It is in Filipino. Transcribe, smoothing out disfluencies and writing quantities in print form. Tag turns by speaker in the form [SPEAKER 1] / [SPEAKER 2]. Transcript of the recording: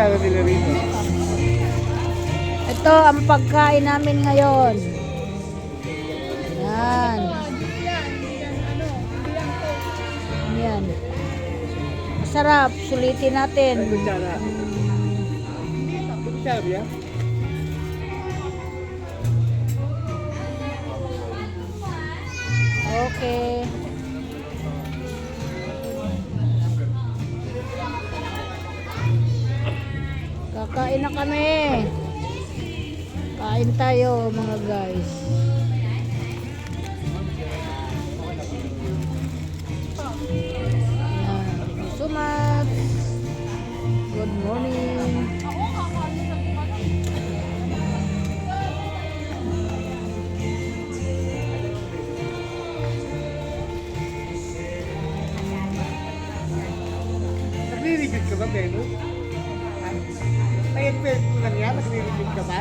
[SPEAKER 1] magkano nila rito?
[SPEAKER 2] Ito ang pagkain namin ngayon. Yan. Yan. Masarap. Sulitin natin.
[SPEAKER 1] Kutsara. Kutsara ya?
[SPEAKER 2] Okay. Kakain na kami. Kain tayo mga guys. Yan. Thank you so much. Good morning.
[SPEAKER 1] Nagre-review ka ba, Beno? May experience mo lang yan? Nagre-review ka ba?